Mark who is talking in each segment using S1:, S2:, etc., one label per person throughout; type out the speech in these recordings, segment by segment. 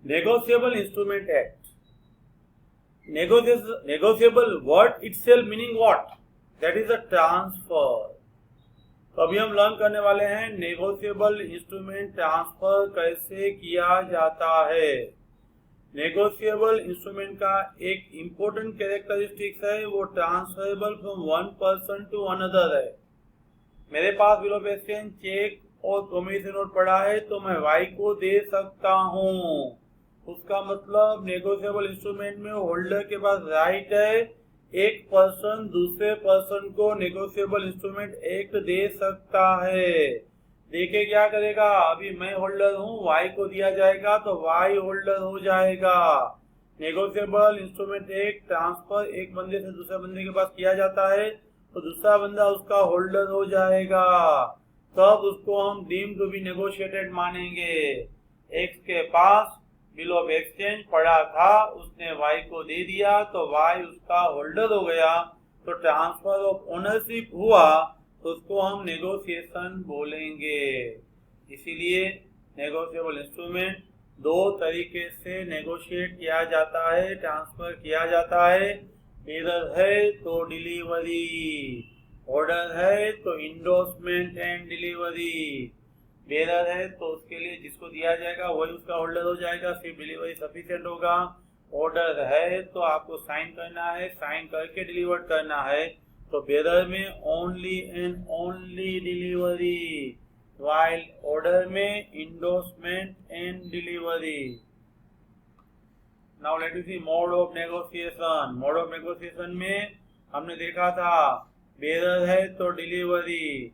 S1: Negotiable Instrument Act. Negotiable word itself meaning what? That is a transfer. तो अभी हम learn करने वाले हैं नेगोशिएबल इंस्ट्रूमेंट ट्रांसफर कैसे किया जाता है। नेगोशिएबल इंस्ट्रूमेंट का एक इम्पोर्टेंट कैरेक्टरिस्टिक्स है, वो transferable from one person to another है। मेरे पास बिल ऑफ एक्सचेंज चेक और प्रोमिसरी नोट पड़ा है तो मैं वाई को दे सकता हूँ। उसका मतलब नेगोशिएबल इंस्ट्रूमेंट में होल्डर के पास राइट है एक पर्सन दूसरे पर्सन को नेगोशिएबल इंस्ट्रूमेंट एक्ट दे सकता है। देखिए क्या करेगा, अभी मैं होल्डर हूँ, वाई को दिया जाएगा तो वाई होल्डर हो जाएगा। नेगोशिएबल इंस्ट्रूमेंट एक्ट ट्रांसफर एक बंदे से दूसरे बंदे के पास किया जाता है तो दूसरा बंदा उसका होल्डर हो जाएगा, तब उसको हम डीम टू बी नेगोशिएटेड मानेंगे। एक्स के पास बिल ऑफ एक्सचेंज पड़ा था, उसने वाई को दे दिया तो वाई उसका होल्डर हो गया, तो ट्रांसफर ऑफ ओनरशिप हुआ, तो उसको हम नेगोशिएशन बोलेंगे। इसीलिए नेगोशिएबल इंस्ट्रूमेंट दो तरीके से नेगोशिएट किया जाता है, ट्रांसफर किया जाता है। बेरर है तो डिलीवरी, ऑर्डर है तो इंडोर्समेंट एंड डिलीवरी। बेरर है तो उसके लिए जिसको दिया जाएगा वही उसका होल्डर हो जाएगा, सिर्फ डिलीवरी सफिशिएंट होगा। ऑर्डर है तो आपको साइन करना है, साइन करके डिलीवर करना है, तो बेरर में only and only delivery, while order में endorsement and delivery. Now let us see mode of negotiation. Mode of negotiation में हमने देखा था बेरर है तो डिलीवरी,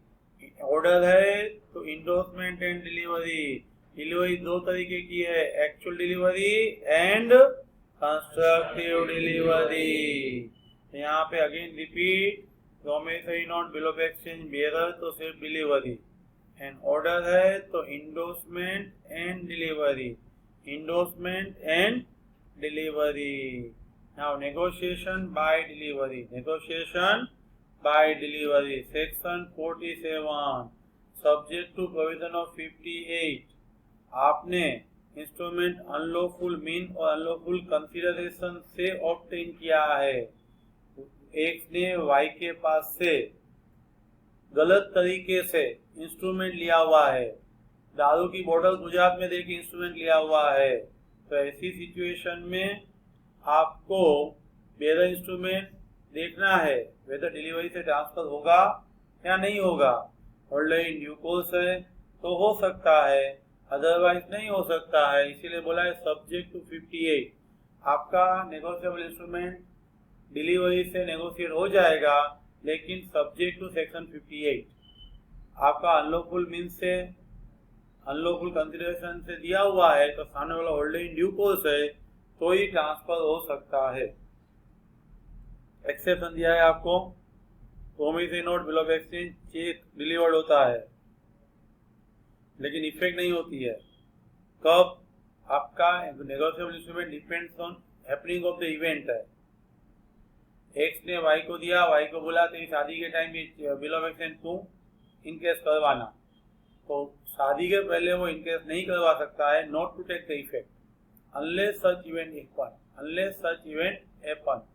S1: ऑर्डर है तो इंडोर्समेंट एंड डिलीवरी। डिलीवरी दो तरीके की है, actual delivery and constructive delivery. यहाँ पे again repeat, promissory note bill of exchange bearer तो सिर्फ डिलीवरी, एंड ऑर्डर है तो endorsement and delivery, endorsement and delivery. Now negotiation by delivery, negotiation by delivery, section 47, subject to provision of 58। आपने instrument unlawful mean और unlawful consideration से obtain किया है। X ने वाई के पास से गलत तरीके से इंस्ट्रूमेंट लिया हुआ है, दारू की बोतल गुजरात में देके इंस्ट्रूमेंट लिया हुआ है, तो ऐसी सिचुएशन में आपको बेरर इंस्ट्रूमेंट देखना है वेदर डिलीवरी से ट्रांसफर होगा या नहीं होगा। होल्डर इन ड्यू कोर्स है तो हो सकता है, अदरवाइज नहीं हो सकता है, इसीलिए बोला है सब्जेक्ट टू 58। आपका नेगोशिएबल इंस्ट्रूमेंट डिलीवरी से नेगोशिएट हो जाएगा, लेकिन सब्जेक्ट टू सेक्शन 58। आपका अनलॉफुल मीन से अनलॉफुल कंसिडरेशन से दिया हुआ है तो सामने वाला होल्डर इन ड्यू कोर्स है तो ही ट्रांसफर हो सकता है। एक्सेप्शन दिया है आपको, promissory note bill of exchange cheque delivered होता है लेकिन इफेक्ट नहीं होती है। कब? आपका negotiable instrument depends on happening of the event है। एक्स ने वाई को दिया, वाई को बोला तेरी शादी के टाइम ये बिल ऑफ एक्सचेंज तू इनकेस करवाना, तो शादी के पहले वो इनकेस नहीं करवा सकता है, not to take the effect unless such event happen, unless such event happen.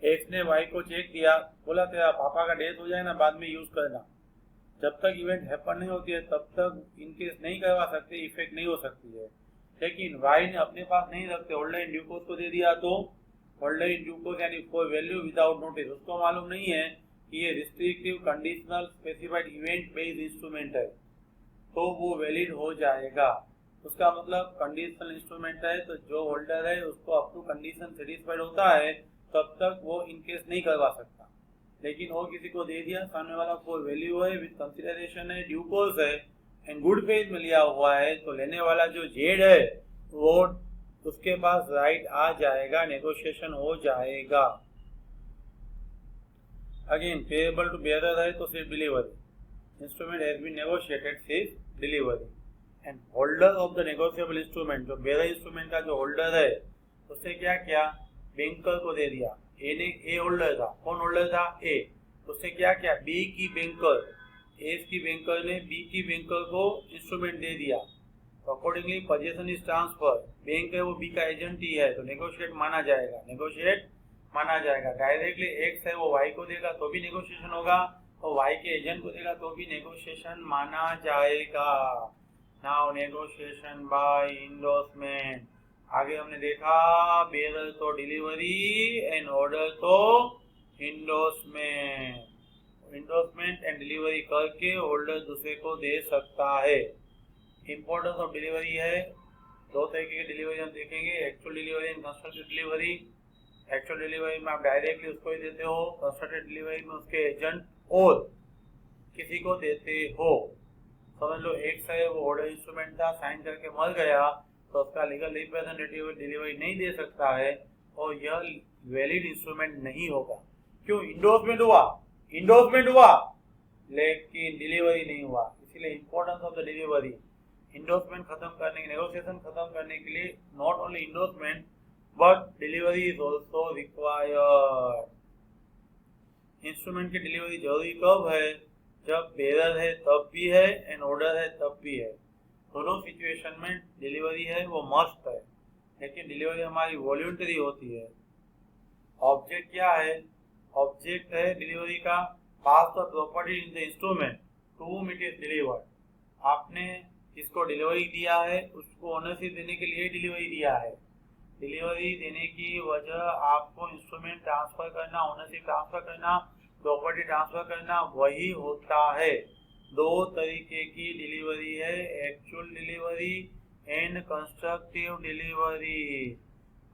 S1: X ने वाई को चेक दिया, बोला तेरा पापा का डेथ हो जाए ना बाद में यूज करना, जब तक इवेंट हैपन नहीं होती है तब तक इनकेस नहीं करवा सकते, इफेक्ट नहीं हो सकती है। लेकिन वाई ने अपने पास नहीं रखते, होल्डर इन ड्यू कोर्स को दे दिया, तो होल्डर इन ड्यू कोर्स यानी फॉर वैल्यू विदाउट नोटिस, उसको मालूम नहीं है कि ये restrictive conditional specified event based instrument है, तो वो वैलिड हो जाएगा। उसका मतलब कंडीशनल इंस्ट्रूमेंट है तो जो होल्डर है उसको अप टू कंडीशन सेटिस्फाइड होता है तब तक वो इनकेस नहीं करवा सकता। लेकिन वो किसी को दे दिया, सामने वाला को वैल्यू है, विद कंसिडरेशन है, ड्यू कोर्स है एंड गुड फेथ में लिया हुआ है, तो लेने वाला जो जेड है वो उसके पास राइट आ जाएगा, नेगोशिएशन हो जाएगा। अगेन पेएबल टू बेरर है तो सिर्फ delivery, instrument has been negotiated सिर्फ delivery, and holder of the negotiable instrument, जो बेरर इंस्ट्रूमेंट का जो होल्डर है उसने क्या किया, बैंकर को दे दिया। ए होल्डर था, कौन होल्डर था? ए। उसने क्या किया, बी की बैंकर, ए की बैंकर ने बी की बैंकर को इंस्ट्रूमेंट दे दिया, तो accordingly position is transfer, bank है वो बी का एजेंट ही है तो नेगोशिएट माना जाएगा, नेगोशिएट माना जाएगा। डायरेक्टली एक्स है वो वाई को देगा तो भी नेगोशिएशन होगा, और वाई के एजेंट को देगा तो भी नेगोशिएशन माना जाएगा। Now negotiation by endorsement. आगे हमने देखा बेरर तो डिलीवरी एंड ऑर्डर तो इंडोर्समेंट। इंडोर्समेंट एंड डिलीवरी करके होल्डर दूसरे को दे सकता है। इंपॉर्टेंस ऑफ डिलीवरी है, दो तरीके की डिलीवरी हम देखेंगे, actual delivery and constructed delivery. Actual delivery में आप डायरेक्टली उसको ही देते हो, कंस्ट्रक्टेड डिलीवरी में उसके एजेंट और किसी को देते हो। समझ लो एक्स है वो ऑर्डर इंस्ट्रूमेंट था, साइन करके मर गया तो उसका लीगल रिप्रेजेंटेटिव डिलीवरी नहीं दे सकता है और यह वैलिड इंस्ट्रूमेंट नहीं होगा। क्यों? इंडोर्समेंट हुआ, इंडोर्समेंट हुआ लेकिन डिलीवरी नहीं हुआ, इसीलिए importance of the delivery. Endorsement खत्म करने के, नेगोशिएशन खत्म करने के लिए not only endorsement but delivery is also required. Instrument की डिलीवरी जरूरी कब है? जब बेरर है तब भी है एंड ऑर्डर है तब भी है। दोनों सिचुएशन में डिलीवरी है वो मस्ट है, लेकिन डिलीवरी हमारी वॉल्यूंटरी होती है। ऑब्जेक्ट क्या है? ऑब्जेक्ट है डिलीवरी का pass the property in the instrument to whom it is delivered। आपने जिसको डिलीवरी दिया है उसको ओनरशिप देने के लिए डिलीवरी दिया है। डिलीवरी देने की वजह आपको इंस्ट्रूमेंट ट्रांसफर करना, ओनरशिप ट्रांसफर करना, प्रॉपर्टी ट्रांसफर करना वही होता है। दो तरीके की डिलीवरी है, actual delivery and constructive delivery.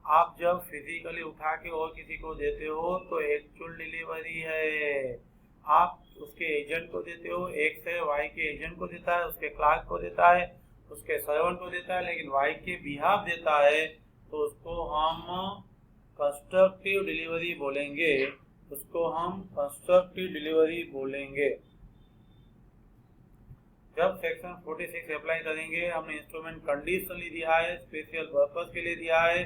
S1: आप जब फिजिकली उठा के और किसी को देते हो तो एक्चुअल डिलीवरी है, आप उसके एजेंट को देते हो, एक्स है वाई के एजेंट को देता है, उसके क्लार्क को देता है, उसके सर्वेंट को देता है, लेकिन वाई के बिहाफ देता है तो उसको हम कंस्ट्रक्टिव डिलीवरी बोलेंगे, उसको हम कंस्ट्रक्टिव डिलीवरी बोलेंगे। जब सेक्शन 46 अप्लाई करेंगे, हमने इंस्ट्रूमेंट कंडीशनली दिया है, स्पेशल पर्पस के लिए दिया है,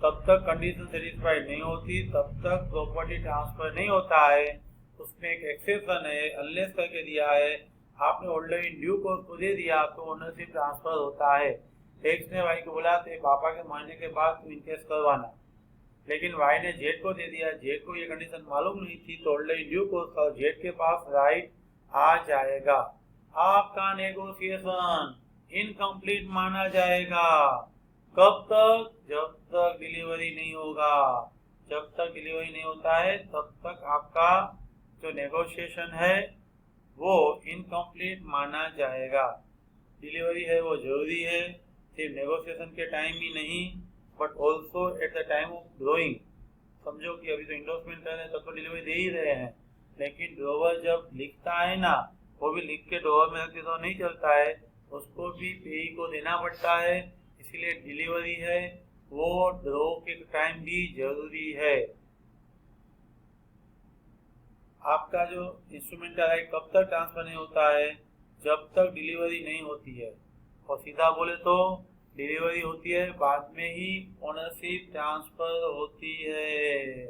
S1: तब तक कंडीशन सेटिस्फाइड नहीं होती, तब तक प्रॉपर्टी ट्रांसफर नहीं होता है। उसमें एक एक्सेप्शन है, अनलेस करके दिया है, आपने होल्डर इन ड्यू कोर्स को दे दिया तो ओनरशिप ट्रांसफर होता है। एक्स ने वाई को बोला तो पापा के मरने के बाद तू इनकेस करवाना, लेकिन वाई ने जेड को दे दिया, जेड को ये कंडीशन मालूम नहीं थी तो होल्डर इन ड्यू कोर्स और जेड के पास राइट आ जाएगा। आपका नेगोशिएशन इनकम्प्लीट माना जाएगा। कब तक? जब तक डिलीवरी नहीं होगा। जब तक डिलीवरी नहीं होता है तब तक आपका जो नेगोशिएशन है वो इनकम्प्लीट माना जाएगा। डिलीवरी है वो जरूरी है, सिर्फ नेगोशिएशन के टाइम ही नहीं but also at the time of drawing. समझो कि अभी तो इंडोर्समेंट कर रहे हैं तब तो डिलीवरी दे ही रहे हैं, लेकिन ड्रॉवर जब लिखता है ना, वो भी लिख के ड्रॉवर में रखते तो नहीं चलता है, उसको भी पेई को देना पड़ता है। इसीलिए डिलीवरी है वो ड्रॉ के टाइम भी जरूरी है। आपका जो इंस्ट्रूमेंट का राइट कब तक ट्रांसफर नहीं होता है? जब तक डिलीवरी नहीं होती है, और सीधा बोले तो डिलीवरी होती है बाद में ही ओनरशिप ट्रांसफर होती है।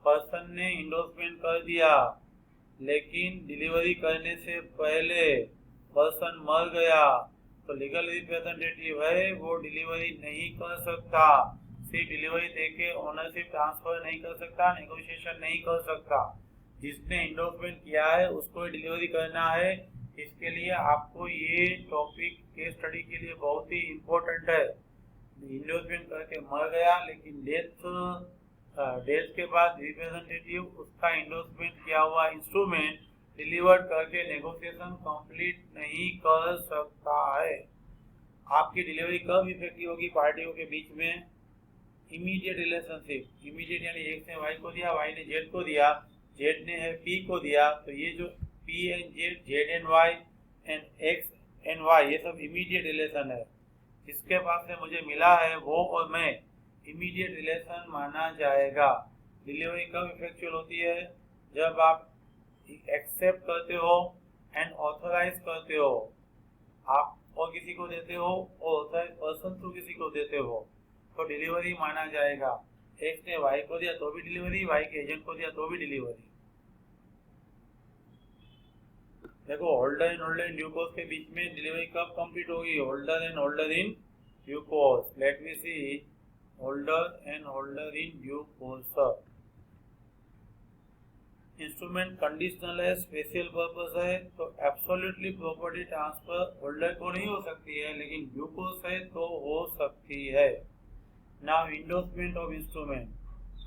S1: पर्सन ने इंडोर्समेंट कर दिया लेकिन डिलीवरी करने से पहले पर्सन मर गया तो लीगल रिप्रेजेंटेटिव है वो डिलीवरी नहीं कर सकता, सिर्फ डिलीवरी देके ओनरशिप ट्रांसफर नहीं कर सकता, नेगोशिएशन नहीं कर सकता। जिसने इंडोर्समेंट किया है उसको डिलीवरी करना है। इसके लिए आपको ये टॉपिक के स्टडी के लिए बहुत ही इम्पोर्टेंट है। इंडोर्समेंट करके मर गया लेकिन डेथ के बाद रिप्रेजेंटेटिव उसका इंडोर्समेंट किया हुआ इंस्ट्रूमेंट डिलीवर्ड करके नेगोशिएशन कंप्लीट नहीं कर सकता है। आपकी डिलीवरी कब इफेक्टिव होगी पार्टियों के बीच में? Immediate relationship. इमीडिएट यानी एक्स ने वाई को दिया, वाई ने जेड को दिया, जेड ने है पी को दिया, तो ये जो P and Z, Z and Y and X and Y, ये सब इमीडिएट रिलेशन है। जिसके पास से मुझे मिला है वो और मैं, इमीडिएट रिलेशन माना जाएगा। डिलीवरी कब इफेक्चुअल होती है? जब आप एक्सेप्ट करते हो एंड ऑथराइज करते हो, आप और किसी को देते हो और ऑथराइज पर्सन थ्रू किसी को देते हो तो डिलीवरी माना जाएगा। एक्स ने वाई को दिया तो भी डिलीवरी, वाई के एजेंट को दिया तो भी डिलीवरी। देखो होल्डर इन ड्यू कोर्स के बीच में डिलीवरी कब कंप्लीट होगी? Holder in due course. Let me see, holder in due course. Instrument conditional है, स्पेशल पर्पस है, तो एब्सोल्युटली प्रॉपर्टी ट्रांसफर होल्डर को नहीं हो सकती है, लेकिन ड्यू कोर्स है तो हो सकती है। नाउ इंडोर्समेंट ऑफ इंस्ट्रूमेंट,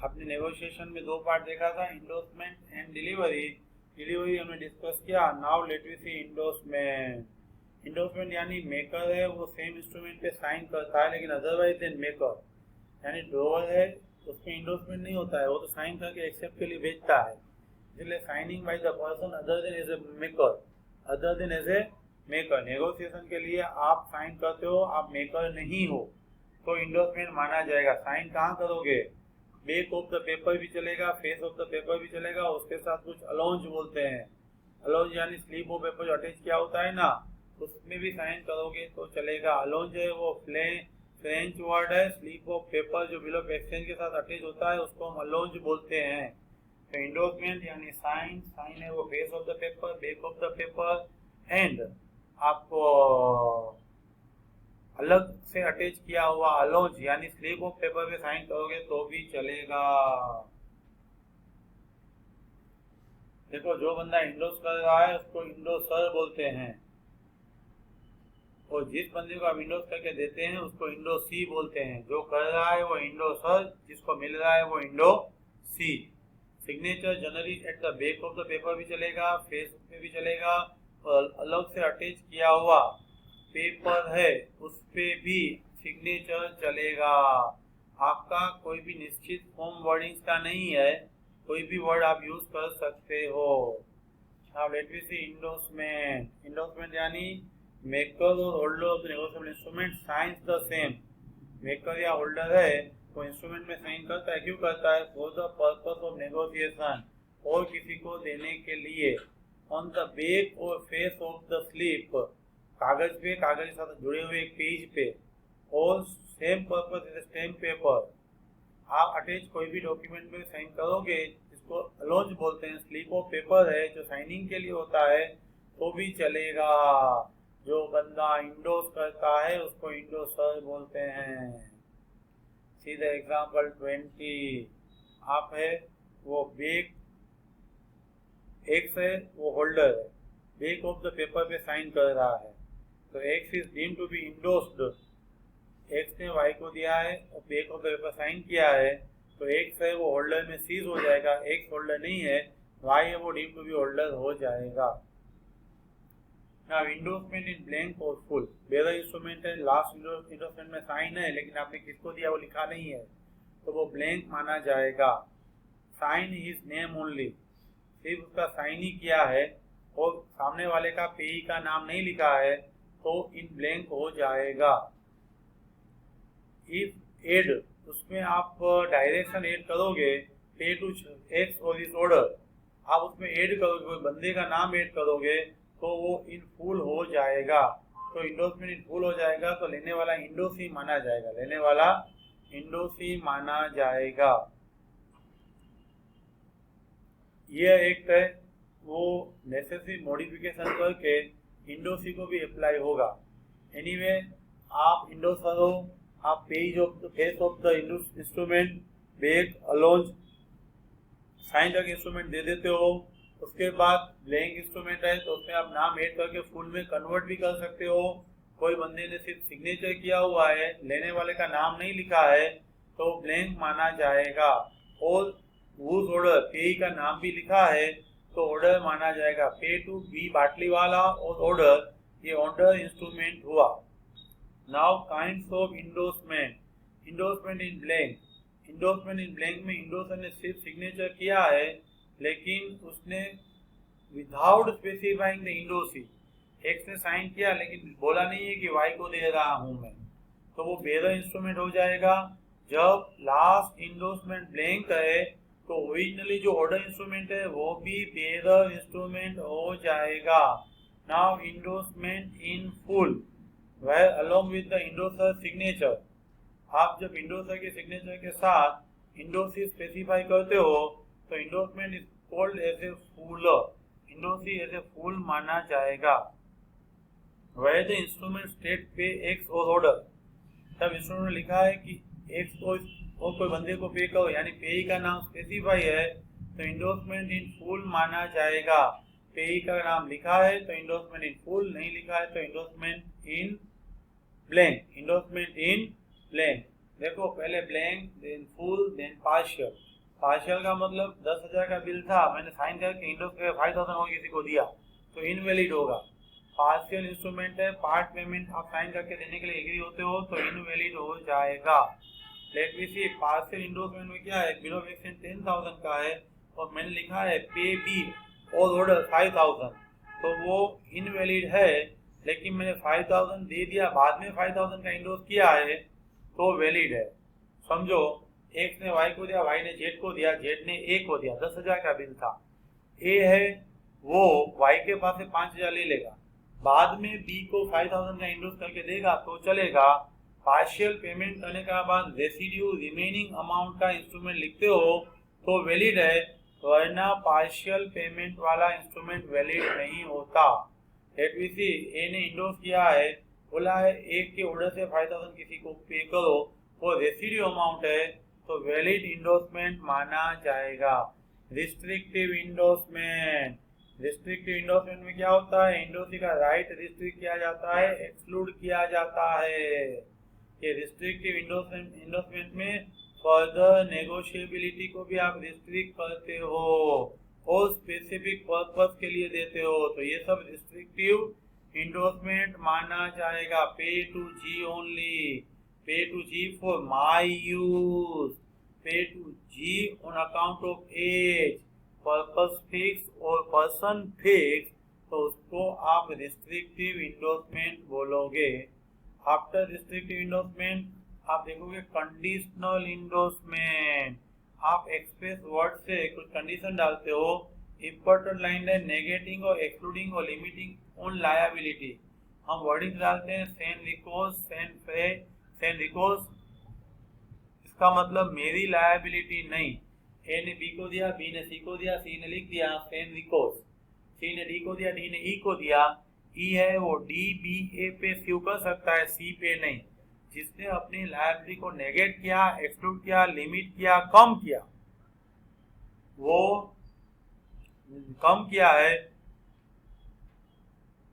S1: आपने नेगोशिएशन में दो पार्ट देखा था, इंडोर्समेंट एंड डिलीवरी। डिलीवरी हमने डिस्कस किया। Now let we see endorsement. Endorsement यानी मेकर है वो सेम इंस्ट्रूमेंट पे साइन करता है, लेकिन अदरवाइज देन मेकर यानी ड्रोवर है उसमें इंडोर्समेंट नहीं होता है, वो तो साइन करके एक्सेप्ट के लिए भेजता है। इसलिए signing by the person other than as a maker, negotiation के लिए आप साइन करते हो, आप मेकर नहीं हो, तो इंडोर्समेंट माना जाएगा। साइन कहाँ करोगे? बैक ऑफ द पेपर भी चलेगा, फेस ऑफ द पेपर भी चलेगा, उसके साथ कुछ अलाउंस बोलते हैं। अलाउंस यानी स्लिप ऑफ पेपर जो अटैच किया होता है ना, उसमें भी साइन करोगे तो चलेगा। अलाउंस जो है वो फ्रेंच वर्ड है। स्लिप ऑफ पेपर जो बिल ऑफ एक्सचेंज के साथ अटैच होता है उसको हम अलाउंस बोलते हैं। तो इंडोर्समेंट यानी साइन है वो face of the paper, back of the paper, and आपको अलग से अटैच किया हुआ अलाउंस यानी स्लिप ऑफ पेपर पे साइन करोगे तो भी चलेगा। देखो जो बंदा इंडोर्स कर रहा है उसको इंडोसर बोलते हैं, और जिस बंदे को आप इंडोर्स करके देते हैं उसको इंडोसी बोलते हैं। जो कर रहा है वो इंडोसर, जिसको मिल रहा है वो endorsee. Signature generally at the back of the paper भी चलेगा, फेस पे भी चलेगा, और अलग से अटैच किया हुआ पेपर है उस पे भी सिग्नेचर चलेगा। आपका कोई भी निश्चित फॉर्म वर्डिंग्स का नहीं है, कोई भी वर्ड आप यूज कर सकते हो। Now let we see endorsement. Endorsement यानी मेकर और holder of the negotiable instrument signs the same. Maker या होल्डर है वो इंस्ट्रूमेंट में साइन करता है, क्यों करता है? For the purpose of negotiation, और किसी को देने के लिए। ऑन द बैक और फेस ऑफ द स्लिप, कागज पे, कागज के साथ जुड़े हुए एक पेज पे, और same purpose is stamp paper. आप अटैच कोई भी डॉक्यूमेंट में साइन करोगे, जिसको अलाउंस बोलते हैं, स्लिप ऑफ पेपर है जो साइनिंग के लिए होता है, तो भी चलेगा। जो बंदा इंडोर्स करता है उसको इंडोसर बोलते हैं। See the example 20। आप है वो बैक, एक्स है वो होल्डर है, बैक ऑफ द पेपर पे साइन कर रहा है, तो X is deemed to be endorsed. X ने वाई को दिया है और back of the paper sign किया है, तो एक्स है वो होल्डर में सीज हो जाएगा। एक्स होल्डर नहीं है, वाई है वो डीम्ड टू बी होल्डर हो जाएगा। नाउ इंडोर्समेंट इन ब्लैंक और फुल। बेयर इंस्ट्रूमेंट है, लास्ट इंडोर्समेंट में साइन है लेकिन आपने किसको दिया वो लिखा नहीं है, तो वो ब्लैंक माना जाएगा। साइन हिज नेम ओनली, सिर्फ उसका साइन ही किया है और सामने वाले का पेई का नाम नहीं लिखा है, तो इन ब्लैंक हो जाएगा। इफ एड, उसमें आप डायरेक्शन ऐड करोगे, पे टू एक्स और इस ऑर्डर, आप उसमें ऐड करोगे, कोई बंदे का नाम ऐड करोगे तो वो इन फुल हो जाएगा। तो इंडोर्समेंट इन फुल हो जाएगा, तो लेने वाला इंडोसी माना जाएगा, लेने वाला इंडोसी माना जाएगा। यह एक्ट है वो नेसेसरी मॉडिफिकेशन करके इंडोसी को भी अप्लाई होगा। एनीवे आप इंडोसर हो, आप page of the face of the instrument, back, allonge, sign करके इंस्ट्रूमेंट दे देते हो। उसके बाद ब्लैंक इंस्ट्रूमेंट है तो उसमें आप नाम ऐड करके फुल में कन्वर्ट भी कर सकते हो। कोई बंदे ने सिर्फ सिग्नेचर किया हुआ है, लेने वाले का नाम नहीं लिखा है, तो ब्लैंक माना जाएगा। और वूज ऑर्डर, पे का नाम भी लिखा है तो ऑर्डर माना जाएगा। पे टू बी बाटली वाला और ऑर्डर, ये ऑर्डर इंस्ट्रूमेंट हुआ। Now kinds of endorsement. Endorsement in blank. Endorsement in blank में इंडोर्सर ने सिर्फ सिग्नेचर किया है लेकिन उसने विदाउट स्पेसिफाइंग द इंडोसी, एक्स ने साइन किया लेकिन बोला नहीं है कि वाई को दे रहा हूं मैं, तो वो बेयर इंस्ट्रूमेंट हो जाएगा। जब लास्ट इंडोर्समेंट ब्लैंक है तो ओरिजिनली जो ऑर्डर इंस्ट्रूमेंट है वो भी बेयर इंस्ट्रूमेंट हो जाएगा। Now endorsement in full, where along with the endorser signature. आप जब इंडोसर के सिग्नेचर के साथ इंडोसी स्पेसिफाई करते हो तो endorsement is called as a full endorsee as a full माना जाएगा। वह the instrument state pay X और ऑर्डर, तब इंस्ट्रूमेंट में लिखा है कि एक्स को और कोई बंदे को पे करो, यानी पेई का नाम स्पेसिफाई है तो इंडोर्समेंट इन फुल माना जाएगा। पेई का नाम लिखा है तो इंडोर्समेंट इन फुल, नहीं लिखा है तो endorsement in blank. Endorsement in blank, देखो पहले blank then full then partial. Partial का मतलब 10,000 का बिल था, मैंने साइन करके इंडोर्स करके 5,000 और किसी को दिया तो इनवैलिड होगा। पार्शियल इंस्ट्रूमेंट है, पार्ट पेमेंट आप साइन करके देने के लिए एग्री होते हो तो इनवैलिड हो जाएगा। लेट मी सी, पार्शियल इंडोर्समेंट में क्या है, बिल ऑफ एक्सचेंज 10,000 का है और मैंने लिखा है पे बी और ऑर्डर 5,000, तो वो इनवैलिड है। लेकिन मैंने 5,000 दे दिया, बाद में 5,000 का इंडोर्स किया है तो वैलिड है। समझो, एक्स ने वाई को दिया, वाई ने जेड को दिया, जेड ने ए को दिया, 10,000 का बिल था। ए है वो वाई के पास से 5,000 ले लेगा, बाद में बी को 5,000 का इंडोर्स करके देगा तो चलेगा। पार्शियल पेमेंट करने के बाद रेसिड्यू रिमेनिंग अमाउंट का इंस्ट्रूमेंट लिखते हो तो वैलिड है, वरना पार्शियल पेमेंट वाला इंस्ट्रूमेंट वैलिड नहीं होता। लेट मी सी, ए ने इंडोर्स किया है, बोला है एक के ऑर्डर से 5,000 किसी को पे करो, वो रेसिड्यू अमाउंट है तो वैलिड इंडोर्समेंट माना जाएगा। रिस्ट्रिक्टिव इंडोर्समेंट, रिस्ट्रिक्टिव इंडोर्समेंट में क्या होता है, इंडोर्सी का राइट रिस्ट्रिक्ट किया जाता है, एक्सक्लूड किया जाता है। ये रिस्ट्रिक्टिव इंडोर्समेंट में फर्दर नेगोशिएबिलिटी को भी आप रिस्ट्रिक्ट करते हो और स्पेसिफिक पर्पस के लिए देते हो, तो ये सब रिस्ट्रिक्टिव इंडोर्समेंट माना जाएगा। Pay to G only, pay to G for my use, pay to G on account of H, purpose fix और पर्सन फिक्स, तो उसको आप रिस्ट्रिक्टिव इंडोर्समेंट बोलोगे। आफ्टर रिस्ट्रिक्टिव इंडोर्समेंट आप देखोगे कंडीशनल इंडोर्समेंट। आप एक्सप्रेस वर्ड से कुछ कंडीशन डालते हो, इंपॉर्टेंट लाइन है नेगेटिंग और एक्सक्लूडिंग और लिमिटिंग ऑन लायबिलिटी। हम वर्डिंग डालते हैं सेन रिकोर्स, सेन पे, सेन रिकोर्स, इसका मतलब मेरी लायबिलिटी नहीं। ए ने बी को दिया, बी ने सी को दिया, सी ने लिख दिया सेन रिकोर्स, सी ने डी को दिया, डी ने ई को दिया, ई है वो डी बी ए पे स्यू कर सकता है, सी पे नहीं। जिसने अपनी लायबिलिटी को नेगेट किया, एक्सक्लूड किया, लिमिट किया, कम किया, वो कम किया है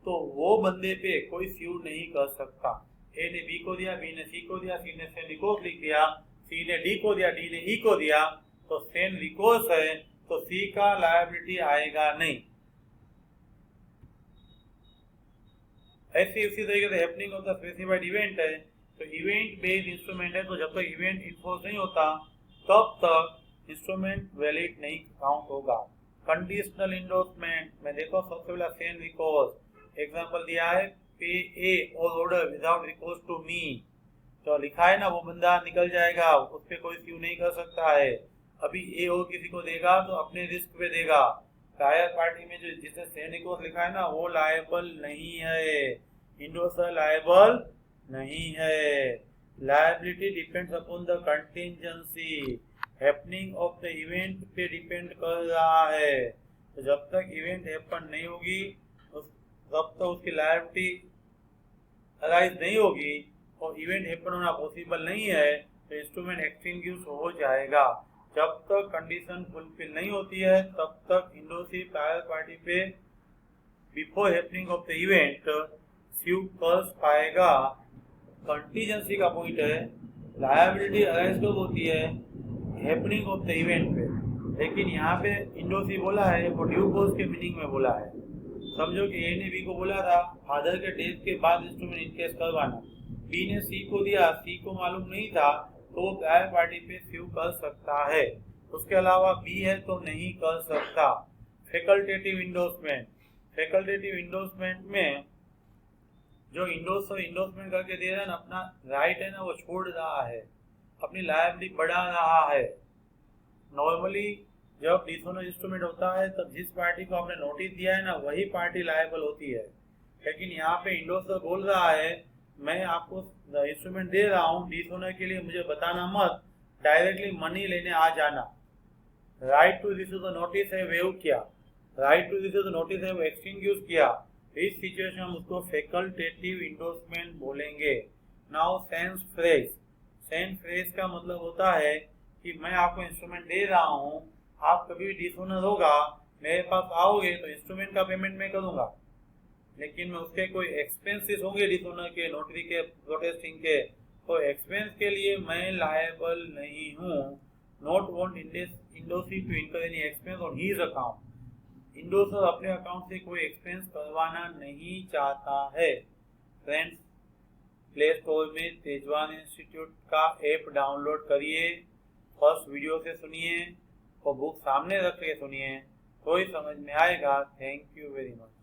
S1: तो वो बंदे पे कोई स्यू नहीं कर सकता। ए ने बी को दिया, बी ने सी को दिया, सी ने सेन रिकोर्स लिख दिया, सी ने डी को दिया, डी ने ई को दिया, तो सेन रिकोर्स है तो सी का लायबिलिटी आएगा नहीं। ऐसी उसी तरीके से happening of the specified event है, तो इवेंट बेस्ड इंस्ट्रूमेंट है, तो जब तक इवेंट इन्फोर्स नहीं होता तब तक इंस्ट्रूमेंट वैलिड नहीं काउंट होगा। कंडीशनल इंडोर्समेंट में देखो सबसे पहला सेन रिकोर्स, एग्जांपल दिया है पे ए और order without recourse to me, तो लिखा है ना वो बंदा निकल जाएगा, उस पर कोई स्यू नहीं कर सकता है। अभी ए और किसी को देगा तो अपने रिस्क पे देगा। प्रायर पार्टी में जो जिसने सेन रिकोर्स लिखा है ना वो लायबल नहीं है, इंडोर्सर लायबल नहीं है। Liability depends upon the contingency, happening of the event पे डिपेंड कर रहा है। तो जब तक इवेंट हैपन नहीं होगी तब तक उसकी लायबिलिटी अराइज नहीं होगी और इवेंट हैपन होना पॉसिबल नहीं है तो इंस्ट्रूमेंट एक्सटिंग्विश हो जाएगा। जब तक कंडीशन फुलफिल नहीं होती है तब तक इंडोसी प्रायर पार्टी पे before happening of the event sue कर पाएगा। कंटीजेंसी का पॉइंट है, लायबिलिटी अराइज कब होती है, हैपनिंग ऑफ द इवेंट पे, लेकिन यहाँ पे इंडोसी बोला है वो ड्यू कोर्स के मीनिंग में बोला है। समझो कि ए ने बी को बोला था फादर के डेथ के बाद इंस्ट्रूमेंट इनकेस करवाना, बी ने सी को दिया, सी को मालूम नहीं था तो वो प्रायर पार्टी पे स्यू कर सकता है, उसके अलावा बी है तो नहीं कर सकता। फैकल्टेटिव इंडोर्समेंट, फैकल्टेटिव इंडोर्समेंट में जो इंडोर्समेंट करके दे रहा है ना, अपना राइट है ना वो छोड़ रहा है, अपनी लायबिलिटी बढ़ा रहा है। नॉर्मली जब डिसोनर इंस्ट्रूमेंट होता है तब जिस पार्टी को आपने नोटिस दिया है ना वही पार्टी लायबल होती है, लेकिन यहाँ पे इंडोर्सर बोल रहा है मैं आपको इंस्ट्रूमेंट दे रहा हूँ डिसोनर के लिए, मुझे बताना मत, डायरेक्टली मनी लेने आ जाना। Right to receive the notice है वेव किया, राइट टू रिसीव नोटिस है वो एक्सटिंग्विश किया, इस सिचुएशन में उसको फैकल्टेटिव इंडोर्समेंट बोलेंगे। Now sans frais, sans frais का मतलब होता है कि मैं आपको इंस्ट्रूमेंट दे रहा हूँ, आप कभी भी डिसऑनर होगा मेरे पास आओगे तो इंस्ट्रूमेंट का पेमेंट मैं करूंगा, लेकिन मैं उसके कोई एक्सपेंसेस होंगे डिसऑनर के, नोटरी के, प्रोटेस्टिंग के, तो एक्सपेंस के लिए मैं लायबल नहीं हूँ। Not want endorsee to incur any expense on his account, endorser अपने अकाउंट से कोई एक्सपेंस करवाना नहीं चाहता है। फ्रेंड्स, प्ले स्टोर में तेजवान इंस्टीट्यूट का ऐप डाउनलोड करिए, फर्स्ट वीडियो से सुनिए और बुक सामने रख के सुनिए, तो ही समझ में आएगा। Thank you very much.